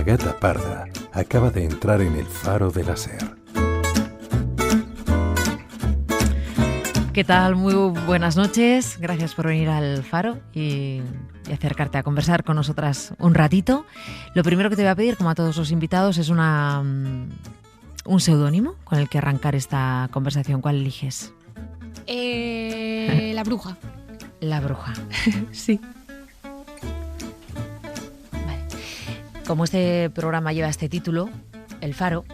gata parda acaba de entrar en el faro de la SER. ¿Qué tal? Muy buenas noches. Gracias por venir al Faro y acercarte a conversar con nosotras un ratito. Lo primero que te voy a pedir, como a todos los invitados, es un seudónimo con el que arrancar esta conversación. ¿Cuál eliges? La bruja. La bruja. Sí. Vale. Como este programa lleva este título, El Faro,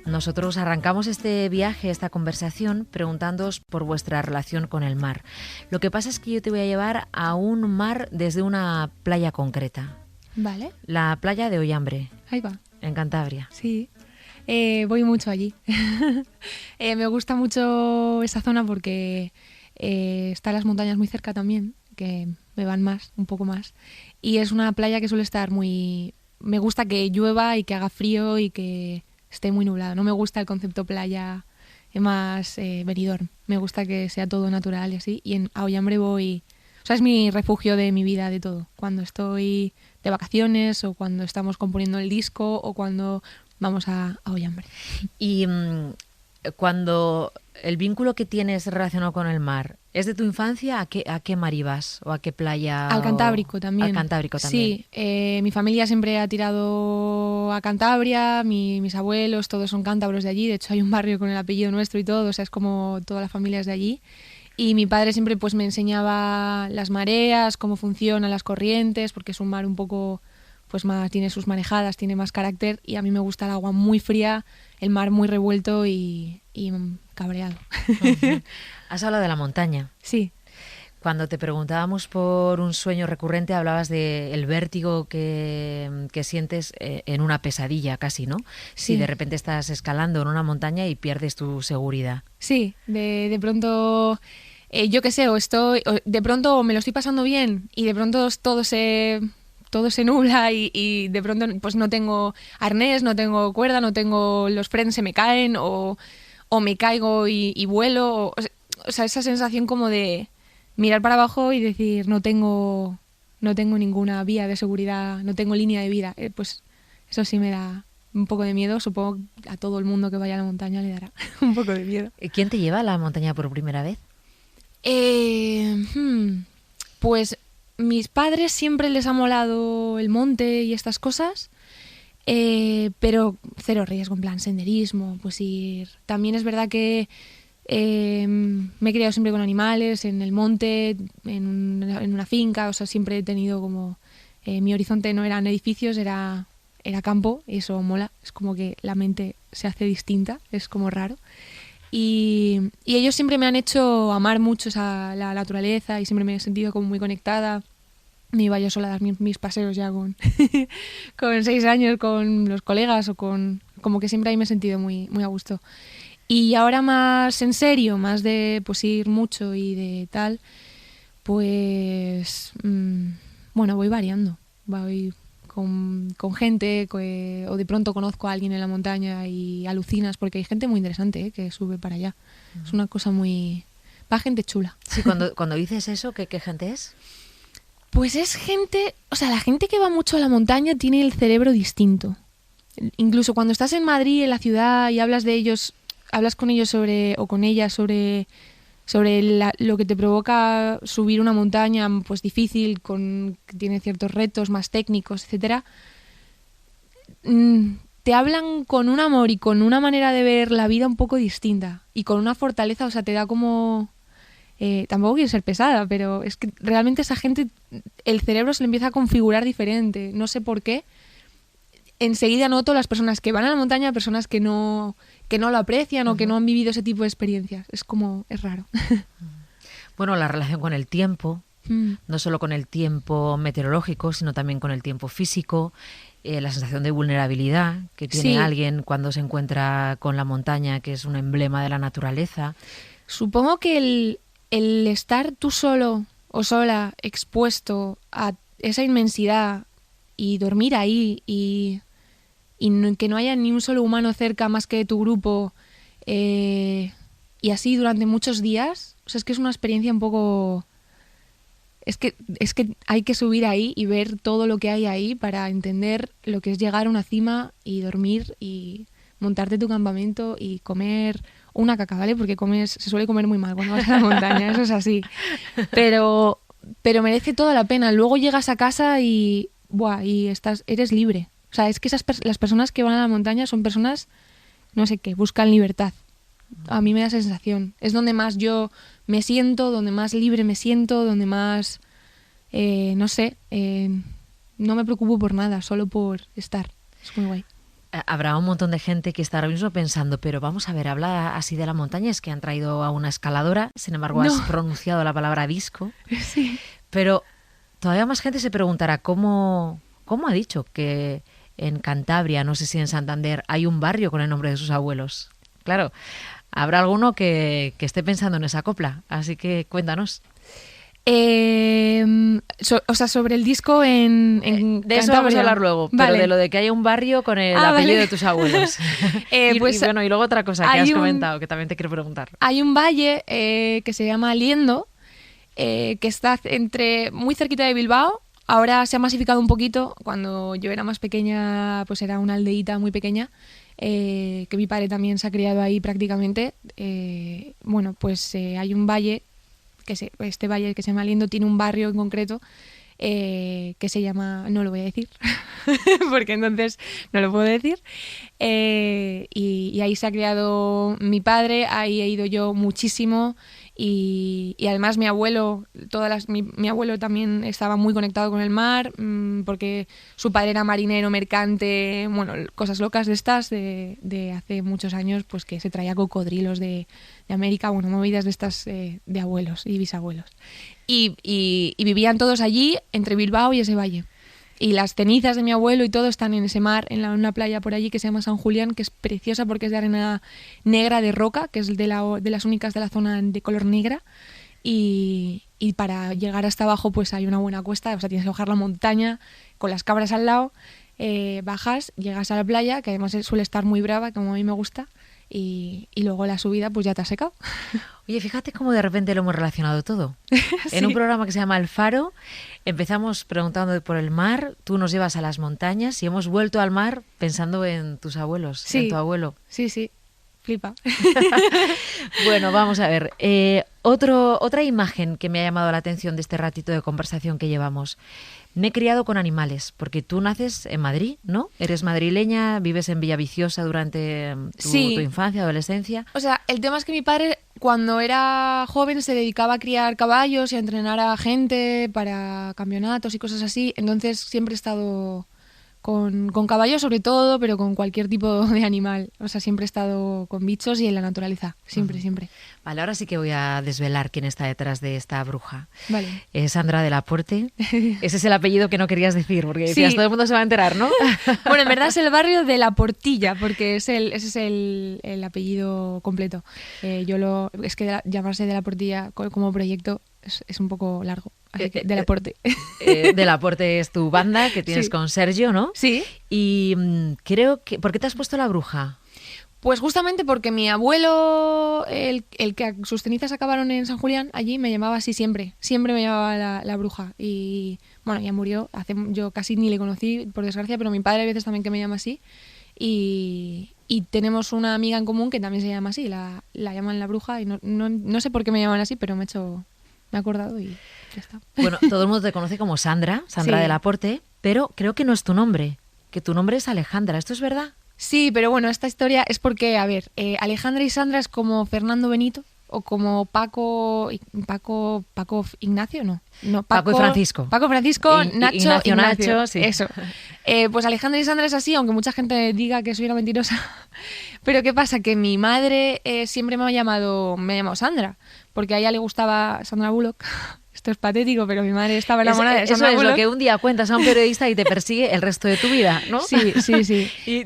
nosotros arrancamos este viaje, esta conversación, preguntándoos por vuestra relación con el mar. Lo que pasa es que yo te voy a llevar a un mar desde una playa concreta. Vale. La playa de Ollambre. Ahí va. En Cantabria. Sí. Voy mucho allí. Me gusta mucho esa zona porque están las montañas muy cerca también, que me van más, un poco más. Y es una playa que suele estar muy... Me gusta que llueva y que haga frío y que esté muy nublado. No me gusta el concepto playa más Benidorm. Me gusta que sea todo natural y así. Y a Ollambre voy... O sea, es mi refugio de mi vida, de todo. Cuando estoy de vacaciones o cuando estamos componiendo el disco o cuando vamos a Ollambre. Y cuando el vínculo que tienes relacionado con el mar es de tu infancia, ¿a qué mar ibas? ¿O a qué playa? Al Cantábrico también. Al Cantábrico también. Sí, mi familia siempre ha tirado a Cantabria, mis abuelos, todos son cántabros de allí, de hecho hay un barrio con el apellido nuestro y todo, o sea, es como toda la familia es de allí. Y mi padre siempre pues me enseñaba las mareas, cómo funcionan las corrientes, porque es un mar un poco, pues más, tiene sus marejadas, tiene más carácter, y a mí me gusta el agua muy fría, el mar muy revuelto y cabreado. Uh-huh. Has hablado de la montaña. Sí. Cuando te preguntábamos por un sueño recurrente, hablabas del vértigo que sientes en una pesadilla casi, ¿no? Sí. Si de repente estás escalando en una montaña y pierdes tu seguridad. Sí, de pronto, yo qué sé, de pronto me lo estoy pasando bien y de pronto todo se nubla y de pronto pues no tengo arnés, no tengo cuerda, no tengo los frenos, se me caen o me caigo y vuelo. O sea, esa sensación como de mirar para abajo y decir no tengo ninguna vía de seguridad, no tengo línea de vida. Pues eso sí me da un poco de miedo. Supongo que a todo el mundo que vaya a la montaña le dará un poco de miedo. ¿Quién te lleva a la montaña por primera vez? Pues mis padres siempre les ha molado el monte y estas cosas, pero cero riesgo, en plan senderismo, pues ir. También es verdad que me he criado siempre con animales, en el monte, en una finca, o sea, siempre he tenido como... mi horizonte no eran edificios, era campo, y eso mola, es como que la mente se hace distinta, es como raro. Y ellos siempre me han hecho amar mucho la naturaleza y siempre me he sentido como muy conectada. Me iba yo sola a dar mis paseos ya con 6 años, con los colegas o como que siempre ahí me he sentido muy, muy a gusto. Y ahora más en serio, más de pues ir mucho y de tal, pues bueno, voy variando. Voy con gente o de pronto conozco a alguien en la montaña y alucinas porque hay gente muy interesante que sube para allá. Uh-huh. Es una cosa muy... Va gente chula. Sí, cuando dices eso, ¿qué gente es? Pues es gente... O sea, la gente que va mucho a la montaña tiene el cerebro distinto. Incluso cuando estás en Madrid, en la ciudad, y hablas con ellos con ellas sobre lo que te provoca subir una montaña pues difícil, que tiene ciertos retos más técnicos, etcétera, te hablan con un amor y con una manera de ver la vida un poco distinta y con una fortaleza, o sea, te da como... tampoco quiero ser pesada, pero es que realmente esa gente, el cerebro se le empieza a configurar diferente, no sé por qué. Enseguida noto las personas que van a la montaña, personas que no lo aprecian o que no han vivido ese tipo de experiencias. Es raro. Bueno, la relación con el tiempo, no solo con el tiempo meteorológico, sino también con el tiempo físico, la sensación de vulnerabilidad que tiene alguien cuando se encuentra con la montaña, que es un emblema de la naturaleza. Supongo que el estar tú solo o sola expuesto a esa inmensidad y dormir ahí y que no haya ni un solo humano cerca más que tu grupo y así durante muchos días, o sea, es que es una experiencia un poco es que hay que subir ahí y ver todo lo que hay ahí para entender lo que es llegar a una cima y dormir y montarte tu campamento y comer una caca, ¿vale? Porque se suele comer muy mal cuando vas a la montaña, eso es así. Pero merece toda la pena. Luego llegas a casa y eres libre. O sea, es que las personas que van a la montaña son personas, no sé qué, buscan libertad. A mí me da esa sensación. Es donde más yo me siento, donde más libre me siento, donde más, no me preocupo por nada, solo por estar. Es muy guay. Habrá un montón de gente que está ahora mismo pensando, pero vamos a ver, habla así de la montaña, es que han traído a una escaladora, sin embargo has pronunciado la palabra disco. Sí. Pero todavía más gente se preguntará cómo ha dicho que en Cantabria, no sé si en Santander, hay un barrio con el nombre de sus abuelos. Claro, habrá alguno que esté pensando en esa copla, así que cuéntanos. Sobre el disco en de eso vamos a hablar luego, pero de lo de que haya un barrio con el apellido de tus abuelos. Y luego otra cosa que has comentado, que también te quiero preguntar. Hay un valle que se llama Liendo, que está muy cerquita de Bilbao. Ahora se ha masificado un poquito. Cuando yo era más pequeña, pues era una aldeíta muy pequeña, que mi padre también se ha criado ahí prácticamente. Hay un valle, este valle que se llama Liendo tiene un barrio en concreto que se llama, no lo voy a decir, porque entonces no lo puedo decir, y ahí se ha criado mi padre, ahí he ido yo muchísimo. Y además mi abuelo también estaba muy conectado con el mar, porque su padre era marinero, mercante, cosas locas de estas de hace muchos años, pues que se traía cocodrilos de América, movidas de estas de abuelos y bisabuelos. Y vivían todos allí, entre Bilbao y ese valle. Y las cenizas de mi abuelo y todo están en ese mar, en una playa por allí que se llama San Julián, que es preciosa porque es de arena negra de roca, que es de las únicas de la zona de color negra. Y para llegar hasta abajo pues hay una buena cuesta, o sea, tienes que bajar la montaña con las cabras al lado, bajas, llegas a la playa, que además suele estar muy brava, como a mí me gusta, y luego la subida pues ya te has secado. Oye, fíjate cómo de repente lo hemos relacionado todo. Sí. En un programa que se llama El Faro, empezamos preguntando por el mar, tú nos llevas a las montañas y hemos vuelto al mar pensando en tus abuelos, sí. En tu abuelo. Sí, flipa. Bueno, vamos a ver. Otra imagen que me ha llamado la atención de este ratito de conversación que llevamos. Me he criado con animales, porque tú naces en Madrid, ¿no? Eres madrileña, vives en Villaviciosa durante tu infancia, adolescencia. O sea, el tema es que mi padre, cuando era joven, se dedicaba a criar caballos y a entrenar a gente para campeonatos y cosas así. Entonces siempre he estado con caballos sobre todo, pero con cualquier tipo de animal. O sea, siempre he estado con bichos y en la naturaleza. Siempre. Vale, ahora sí que voy a desvelar quién está detrás de esta bruja. Vale. Es Sandra de la Puerte. Ese es el apellido que no querías decir, porque decías, todo el mundo se va a enterar, ¿no? Bueno, en verdad es el barrio de La Portilla, porque ese es el apellido completo. Es que llamarse de La Portilla como proyecto es un poco largo. Así que, de la Porte. De la Porte es tu banda que tienes con Sergio, ¿no? Sí. Y creo que... ¿Por qué te has puesto la bruja? Pues justamente porque mi abuelo, el que sus cenizas acabaron en San Julián, allí me llamaba así siempre. Siempre me llamaba la bruja. Y bueno, ya murió. Yo casi ni le conocí, por desgracia, pero mi padre a veces también que me llama así. Y tenemos una amiga en común que también se llama así. La llaman la bruja y no sé por qué me llaman así, pero me he acordado y ya está. Bueno, todo el mundo te conoce como Sandra de la Porte, pero creo que no es tu nombre, que tu nombre es Alejandra. ¿Esto es verdad? Sí, pero bueno, esta historia es porque, a ver, Alejandra y Sandra es como Fernando Benito o como Paco Ignacio, no, Paco y Francisco. Paco Francisco, Ignacio. Nacho, sí. Eso. Pues Alejandra y Sandra es así, aunque mucha gente diga que soy una mentirosa. Pero ¿qué pasa? Que mi madre siempre me ha llamado Sandra, porque a ella le gustaba Sandra Bullock. Esto es patético, pero mi madre estaba enamorada de Sandra Bullock. Eso es lo que un día cuentas a un periodista y te persigue el resto de tu vida, ¿no? Sí.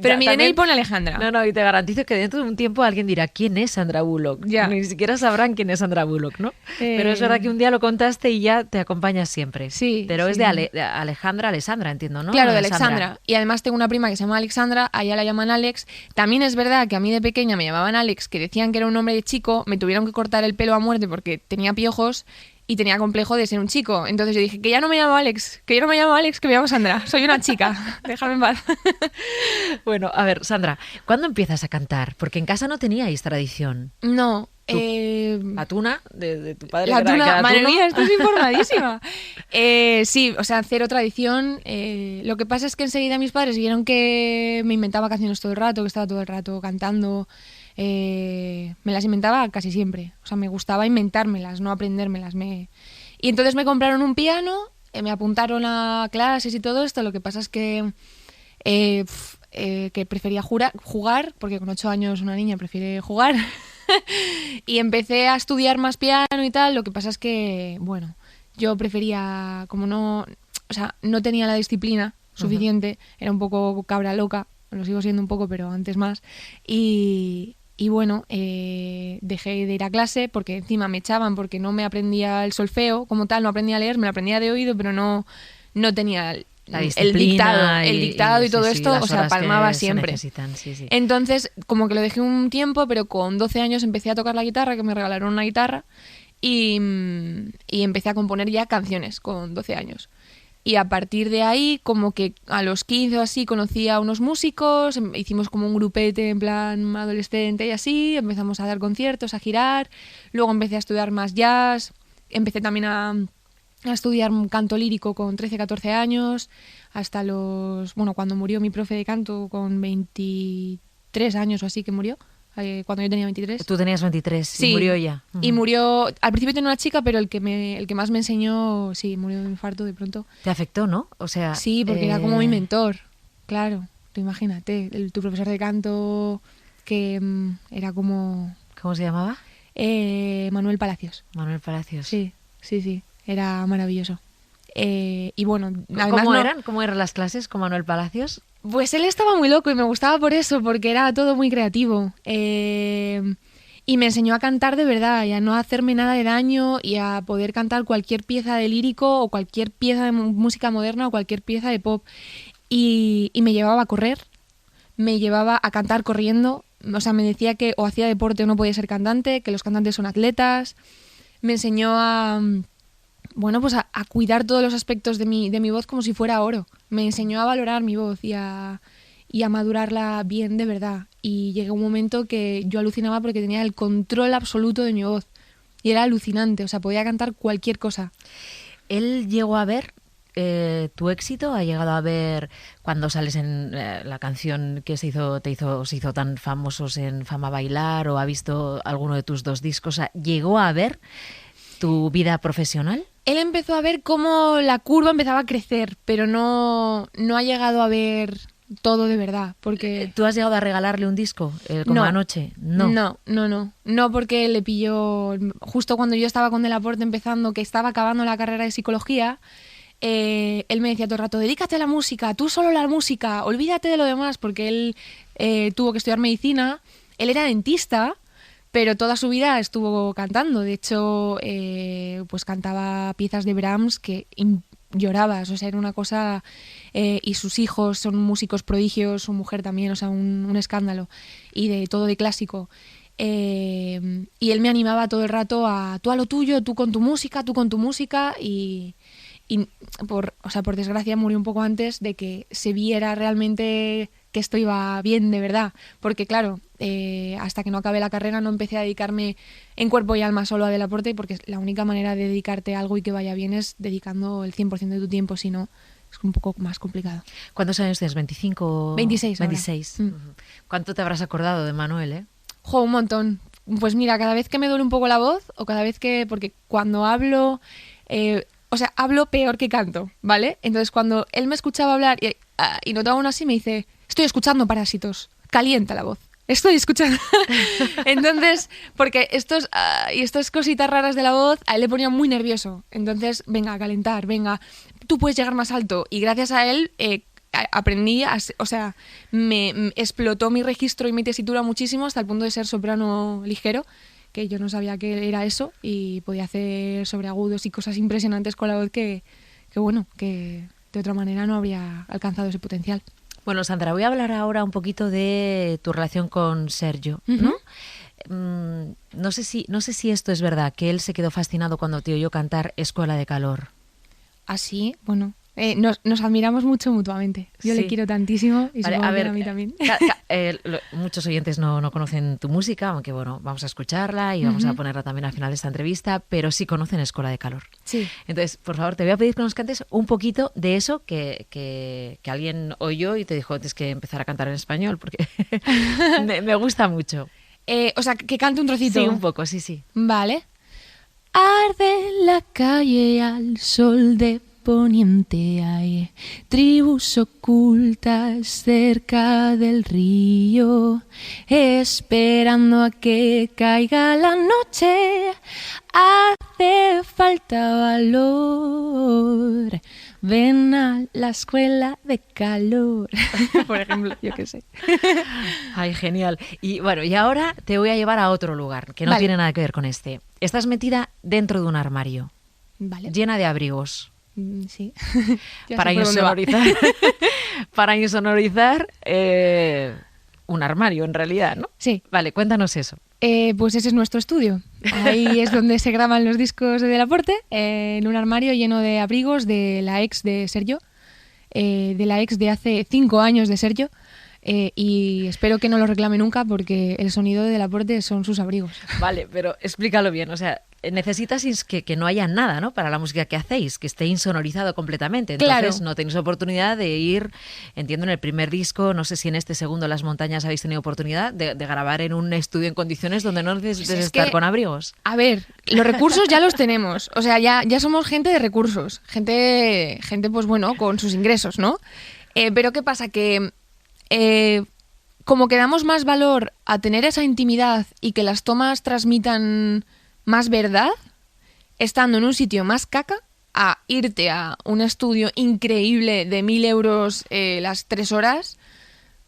Pero mi DNI pone Alejandra. No, y te garantizo que dentro de un tiempo alguien dirá ¿quién es Sandra Bullock? Ya. Ni siquiera sabrán quién es Sandra Bullock, ¿no? Pero es verdad que un día lo contaste y ya te acompañas siempre. Sí. Pero es de Alejandra, entiendo, ¿no? Claro, de Alexandra. Y además tengo una prima que se llama Alexandra, a ella la llaman Alex. También es verdad que a mí de pequeña me llamaban Alex, que decían que era un nombre de chico, me tuvieron que cortar el pelo a muerte porque tenía piojos. y tenía complejo de ser un chico. Entonces yo dije, que ya no me llamo Alex, que me llamo Sandra, soy una chica, déjame en paz. Bueno, a ver, Sandra, ¿cuándo empiezas a cantar? Porque en casa no teníais tradición. No. ¿La tuna de tu padre? La tuna, madre mía, estás informadísima. Sí, o sea, cero tradición. Lo que pasa es que enseguida mis padres vieron que me inventaba canciones todo el rato, que estaba todo el rato cantando. Me las inventaba casi siempre. O sea, me gustaba inventármelas, no aprendérmelas. Y entonces me compraron un piano, me apuntaron a clases y todo esto. Lo que pasa es que prefería jugar, porque con 8 años una niña prefiere jugar. Y empecé a estudiar más piano y tal. Lo que pasa es que, bueno, yo prefería, como no tenía la disciplina suficiente, era un poco cabra loca, lo sigo siendo un poco, pero antes más. Y bueno, dejé de ir a clase porque encima me echaban porque no me aprendía el solfeo como tal, no aprendía a leer, me lo aprendía de oído, pero no tenía el dictado y todo esto, o sea, palmaba siempre. Sí. Entonces, como que lo dejé un tiempo, pero con 12 años empecé a tocar la guitarra, que me regalaron una guitarra, y empecé a componer ya canciones con 12 años. Y a partir de ahí, como que a los 15 o así, conocí a unos músicos, hicimos como un grupete en plan adolescente y así, empezamos a dar conciertos, a girar, luego empecé a estudiar más jazz, empecé también a estudiar canto lírico con 13, 14 años, hasta cuando murió mi profe de canto con 23 años o así que murió, cuando yo tenía 23. Tú tenías 23, sí, y murió ya. Y murió, al principio tenía una chica, pero el que más me enseñó, sí, murió de un infarto de pronto. ¿Te afectó, no? O sea, sí, porque era como mi mentor, claro, tú imagínate, tu profesor de canto que era como... ¿Cómo se llamaba? Manuel Palacios. Manuel Palacios. Sí. Era maravilloso. Y bueno, además ¿Cómo eran las clases con Manuel Palacios? Pues él estaba muy loco y me gustaba por eso, porque era todo muy creativo. Y me enseñó a cantar de verdad y a no hacerme nada de daño y a poder cantar cualquier pieza de lírico o cualquier pieza de música moderna o cualquier pieza de pop. Y me llevaba a correr, me llevaba a cantar corriendo. O sea, me decía que o hacía deporte o no podía ser cantante, que los cantantes son atletas. Me enseñó a cuidar todos los aspectos de mi voz como si fuera oro. Me enseñó a valorar mi voz y a madurarla bien de verdad. Y llegó un momento que yo alucinaba porque tenía el control absoluto de mi voz. Y era alucinante, o sea, podía cantar cualquier cosa. ¿Él llegó a ver tu éxito? ¿Ha llegado a ver cuando sales en la canción que se hizo tan famosos en Fama Bailar, o ha visto alguno de tus 2 discos? O sea, ¿llegó a ver tu vida profesional? Él empezó a ver cómo la curva empezaba a crecer, pero no ha llegado a ver todo de verdad, porque... ¿Tú has llegado a regalarle un disco como anoche? No, porque le pilló justo cuando yo estaba con Delaporte empezando, que estaba acabando la carrera de psicología. Él me decía todo el rato, dedícate a la música, tú solo la música, olvídate de lo demás, porque él tuvo que estudiar medicina, él era dentista, pero toda su vida estuvo cantando. De hecho, pues cantaba piezas de Brahms que llorabas, o sea, era una cosa... y sus hijos son músicos prodigios, su mujer también, o sea, un escándalo. Y de todo de clásico. Y él me animaba todo el rato a tú a lo tuyo, tú con tu música, y por desgracia murió un poco antes de que se viera realmente que esto iba bien de verdad, porque claro, hasta que no acabé la carrera no empecé a dedicarme en cuerpo y alma solo a Delaporte, porque la única manera de dedicarte a algo y que vaya bien es dedicando el 100% de tu tiempo, si no es un poco más complicado. ¿Cuántos años tienes? ¿25? 26 ahora. 26. ¿Cuánto te habrás acordado de Manuel, Un montón. Pues mira, cada vez que me duele un poco la voz, o cada vez que... Porque cuando hablo... hablo peor que canto, ¿vale? Entonces cuando él me escuchaba hablar y notaba aún así, me dice, estoy escuchando Parásitos, calienta la voz, estoy escuchando. Entonces, porque estas cositas raras de la voz a él le ponían muy nervioso. Entonces, venga, a calentar, venga, tú puedes llegar más alto. Y gracias a él aprendí, me explotó mi registro y mi tesitura muchísimo hasta el punto de ser soprano ligero, que yo no sabía que era eso, y podía hacer sobreagudos y cosas impresionantes con la voz que de otra manera no habría alcanzado ese potencial. Bueno, Sandra, voy a hablar ahora un poquito de tu relación con Sergio, ¿no? no sé si esto es verdad, que él se quedó fascinado cuando te oyó cantar Escuela de Calor. Así, bueno, nos admiramos mucho mutuamente. Yo le quiero tantísimo y vale, supongo que a mí también. Muchos oyentes no conocen tu música, aunque bueno, vamos a escucharla y vamos a ponerla también al final de esta entrevista, pero sí conocen Escuela de Calor. Sí. Entonces, por favor, te voy a pedir que nos cantes un poquito de eso que alguien oyó y te dijo, tienes que empezar a cantar en español, porque me gusta mucho. O sea, que cante un trocito. Sí, un poco, sí. Vale. Arde la calle al sol de poniente, hay tribus ocultas cerca del río, esperando a que caiga la noche. Hace falta valor. Ven a la escuela de calor. Por ejemplo, yo qué sé. Ay, genial. Y bueno, y ahora te voy a llevar a otro lugar que no tiene nada que ver con este. Estás metida dentro de un armario. Vale. Llena de abrigos. Sí. Para insonorizar. Para insonorizar un armario, en realidad, ¿no? Sí. Vale, cuéntanos eso. Pues ese es nuestro estudio. Ahí es donde se graban los discos de Delaporte, en un armario lleno de abrigos de la ex de Sergio, de la ex de hace 5 años de Sergio, y espero que no lo reclame nunca porque el sonido de Delaporte son sus abrigos. Vale, pero explícalo bien, o sea, necesitas que no haya nada, ¿no? Para la música que hacéis, que esté insonorizado completamente. Entonces no tenéis oportunidad de ir, entiendo, en el primer disco, no sé si en este segundo, Las Montañas, habéis tenido oportunidad de grabar en un estudio en condiciones donde no necesites estar con abrigos. A ver, los recursos ya los tenemos, o sea, ya somos gente de recursos, gente pues bueno, con sus ingresos, ¿no? Pero ¿qué pasa? Que como que damos más valor a tener esa intimidad y que las tomas transmitan más verdad, estando en un sitio más caca, a irte a un estudio increíble de 1.000 euros las 3 horas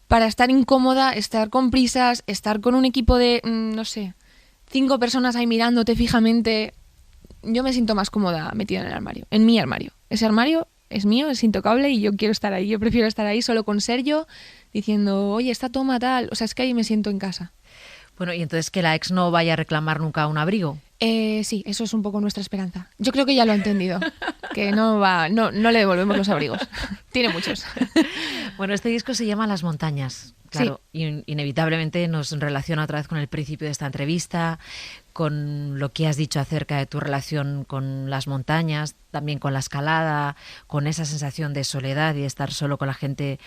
para estar incómoda, estar con prisas, estar con un equipo de, no sé, 5 personas ahí mirándote fijamente. Yo me siento más cómoda metida en el armario, en mi armario. Ese armario es mío, es intocable y yo quiero estar ahí. Yo prefiero estar ahí solo con Sergio diciendo, oye, esta toma tal. O sea, es que ahí me siento en casa. Bueno, y entonces que la ex no vaya a reclamar nunca un abrigo. Sí, eso es un poco nuestra esperanza. Yo creo que ya lo ha entendido, que no le devolvemos los abrigos. Tiene muchos. Bueno, este disco se llama Las Montañas. Claro, sí. Inevitablemente nos relaciona otra vez con el principio de esta entrevista, con lo que has dicho acerca de tu relación con las montañas, también con la escalada, con esa sensación de soledad y de estar solo con la gente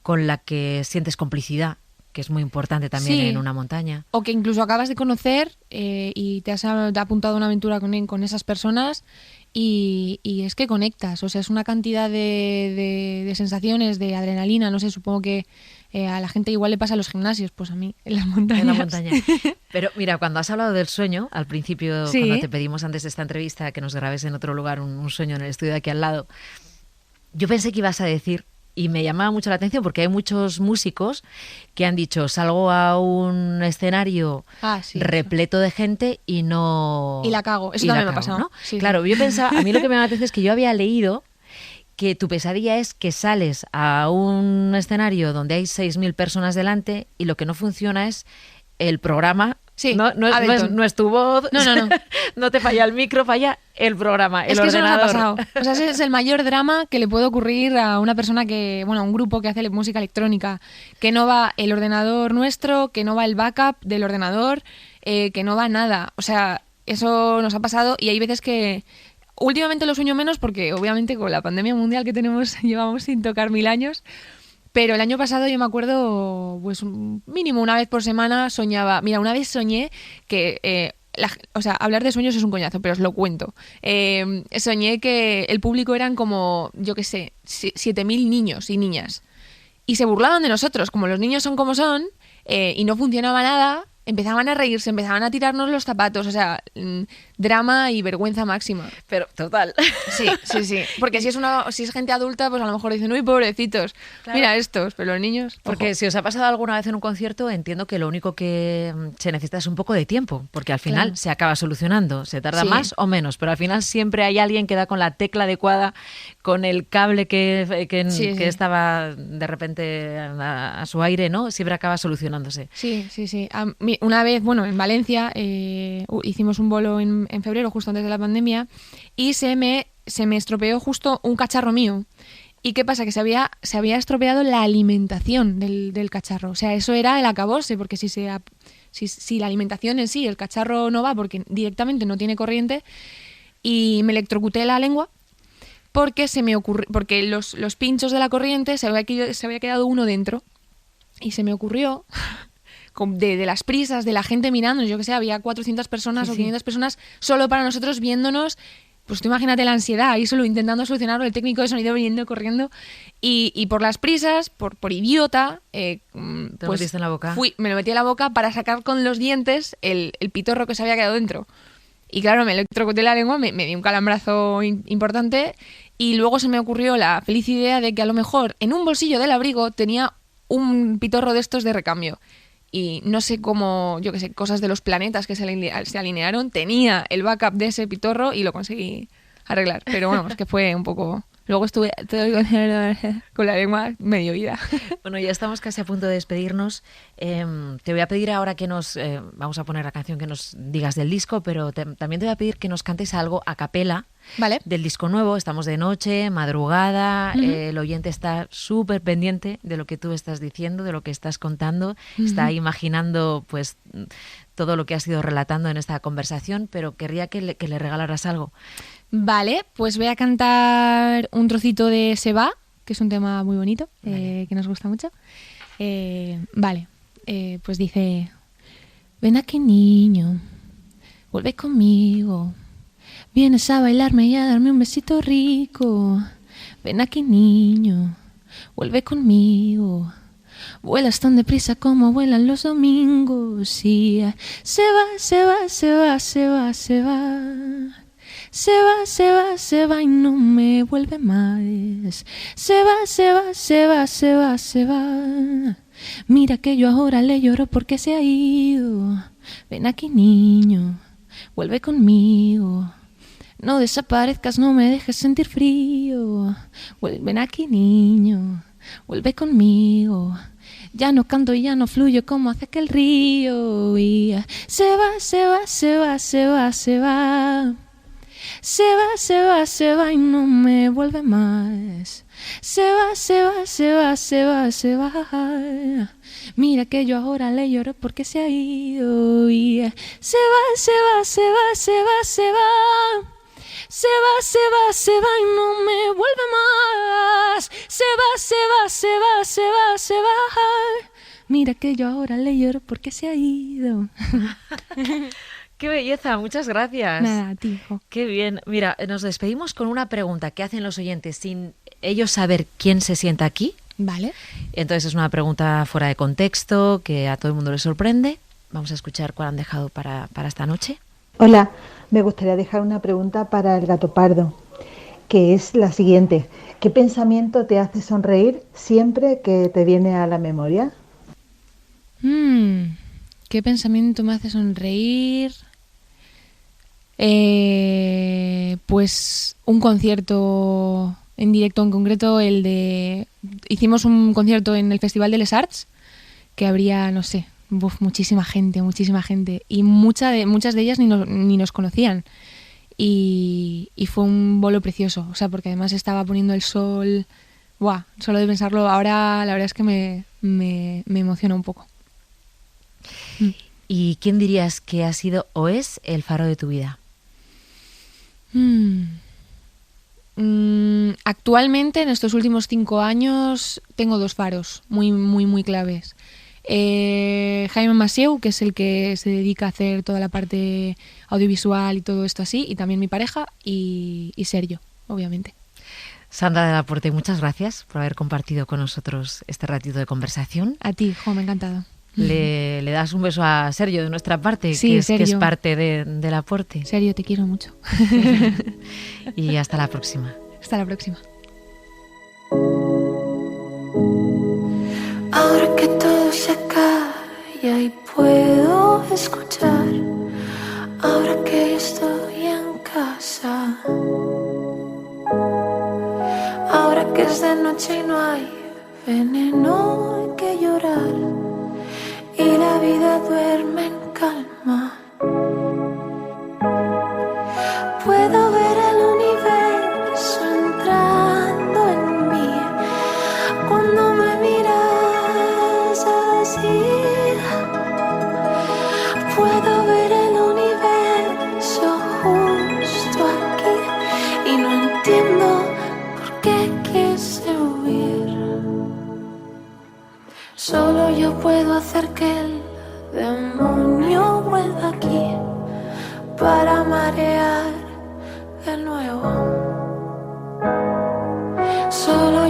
con la que sientes complicidad, que es muy importante también en una montaña. O que incluso acabas de conocer y te has apuntado a una aventura con esas personas y es que conectas. O sea, es una cantidad de sensaciones, de adrenalina, no sé, supongo que a la gente igual le pasa a los gimnasios, pues a mí en las montañas. En la montaña. Pero mira, cuando has hablado del sueño, al principio, cuando te pedimos antes de esta entrevista que nos grabes en otro lugar un sueño en el estudio de aquí al lado, yo pensé que ibas a decir, y me llamaba mucho la atención porque hay muchos músicos que han dicho, salgo a un escenario repleto de gente y no... Y la cago, eso también me ha pasado, ¿no? Sí. Claro, yo pensaba, a mí lo que me da la atención es que yo había leído que tu pesadilla es que sales a un escenario donde hay 6.000 personas delante y lo que no funciona es el programa. Sí, no es tu voz, no. No te falla el micro, falla el programa, el ordenador. Eso nos ha pasado. O sea, ese es el mayor drama que le puede ocurrir a una persona a un grupo que hace música electrónica, que no va el ordenador nuestro, que no va el backup del ordenador, que no va nada. O sea, eso nos ha pasado y hay veces que últimamente lo sueño menos porque obviamente con la pandemia mundial que llevamos sin tocar 1000 años. Pero el año pasado yo me acuerdo, pues mínimo una vez por semana soñaba. Mira, una vez soñé que, hablar de sueños es un coñazo, pero os lo cuento. Soñé que el público eran como, yo qué sé, 7.000 niños y niñas. Y se burlaban de nosotros, como los niños son como son, y no funcionaba nada. Empezaban a reírse, empezaban a tirarnos los zapatos, o sea, drama y vergüenza máxima. Pero total. Sí. Porque si es gente adulta, pues a lo mejor dicen, uy, pobrecitos, claro. Mira estos, pero los niños... Porque ojo. Si os ha pasado alguna vez en un concierto, entiendo que lo único que se necesita es un poco de tiempo, porque al final se acaba solucionando, se tarda más o menos, pero al final siempre hay alguien que da con la tecla adecuada, con el cable que Sí. estaba de repente a su aire, ¿no? Siempre acaba solucionándose. Sí. Una vez, bueno, en Valencia hicimos un bolo en febrero, justo antes de la pandemia, y se me estropeó justo un cacharro mío. ¿Y qué pasa? Que se había estropeado la alimentación del cacharro. O sea, eso era el acabose, porque si la alimentación en sí, el cacharro no va porque directamente no tiene corriente, y me electrocuté la lengua porque porque los pinchos de la corriente se había quedado uno dentro. Y se me ocurrió, de las prisas, de la gente mirando, yo que sé, había 400 personas o 500 personas solo para nosotros viéndonos. Pues tú imagínate la ansiedad, ahí solo intentando solucionarlo, el técnico de sonido viniendo, corriendo. Y por las prisas, por idiota, ¿Te lo metiste en la boca? Me lo metí en la boca para sacar con los dientes el pitorro que se había quedado dentro. Y claro, me electrocuté la lengua, me dio un calambrazo importante, y luego se me ocurrió la feliz idea de que a lo mejor en un bolsillo del abrigo tenía un pitorro de estos de recambio. Y no sé cómo, yo qué sé, cosas de los planetas que se alinearon, tenía el backup de ese pitorro y lo conseguí arreglar. Pero bueno, es que fue un poco... Luego estuve con la lengua medio ida. Bueno, ya estamos casi a punto de despedirnos. Te voy a pedir ahora que vamos a poner la canción que nos digas del disco, pero también te voy a pedir que nos cantes algo a capela. Vale. Del disco nuevo. Estamos de noche, madrugada, el oyente está súper pendiente de lo que tú estás diciendo, de lo que estás contando, está imaginando pues todo lo que has ido relatando en esta conversación, pero querría que le regalaras algo. Vale, pues voy a cantar un trocito de Se va, que es un tema muy bonito, que nos gusta mucho. Pues dice: ven aquí, niño, vuelve conmigo, vienes a bailarme y a darme un besito rico. Ven aquí, niño, vuelve conmigo, vuelas tan deprisa como vuelan los domingos. Y se va, se va, se va, se va, se va. Se va, se va, se va y no me vuelve más. Se va, se va, se va, se va, se va. Mira que yo ahora le lloro porque se ha ido. Ven aquí, niño, vuelve conmigo. No desaparezcas, no me dejes sentir frío. Ven aquí, niño, vuelve conmigo. Ya no canto y ya no fluyo como hace aquel río. Y se va, se va, se va, se va, se va. Se va, se va, se va y no me vuelve más. Se va, se va, se va, se va, se va. Mira que yo ahora le lloro porque se ha ido. Y se va, se va, se va, se va, se va. Se va, se va, se va y no me vuelve más. Se va, se va, se va, se va, se va. Mira que yo ahora le lloro porque se ha ido. ¡Qué belleza! Muchas gracias. Nada, a ti, hijo. ¡Qué bien! Mira, nos despedimos con una pregunta que hacen los oyentes sin ellos saber quién se sienta aquí. Vale. Entonces es una pregunta fuera de contexto que a todo el mundo le sorprende. Vamos a escuchar cuál han dejado para esta noche. Hola, me gustaría dejar una pregunta para el gato pardo, que es la siguiente. ¿Qué pensamiento te hace sonreír siempre que te viene a la memoria? ¿Qué pensamiento me hace sonreír? Pues un concierto en directo, en concreto hicimos un concierto en el Festival de Les Arts, que habría, no sé, muchísima gente, y muchas de ellas ni nos conocían, y fue un bolo precioso, o sea, porque además estaba poniendo el sol. Solo de pensarlo ahora, la verdad es que me emociona un poco. ¿Y quién dirías que ha sido o es el faro de tu vida? Actualmente, en estos últimos 5 años, tengo 2 faros muy, muy, muy claves. Jaime Massieu, que es el que se dedica a hacer toda la parte audiovisual y todo esto así, y también mi pareja, y Sergio, obviamente. Sandra de la Puerta, muchas gracias por haber compartido con nosotros este ratito de conversación. A ti, Jo, me ha encantado. Le das un beso a Sergio de nuestra parte, sí, que es parte de la Puerta. Sergio, te quiero mucho. Y hasta la próxima. Hasta la próxima. Ahora que todo se calla y puedo escuchar, ahora que estoy en casa, que es de noche y no hay veneno en que llorar, y la vida duerme en calma. Puedo ver el universo entrando en mí cuando me miras así. Puedo ver el universo justo aquí y no entiendo por qué quise huir. Solo yo puedo hacer que el demonio vuelva aquí para marear de nuevo. Solo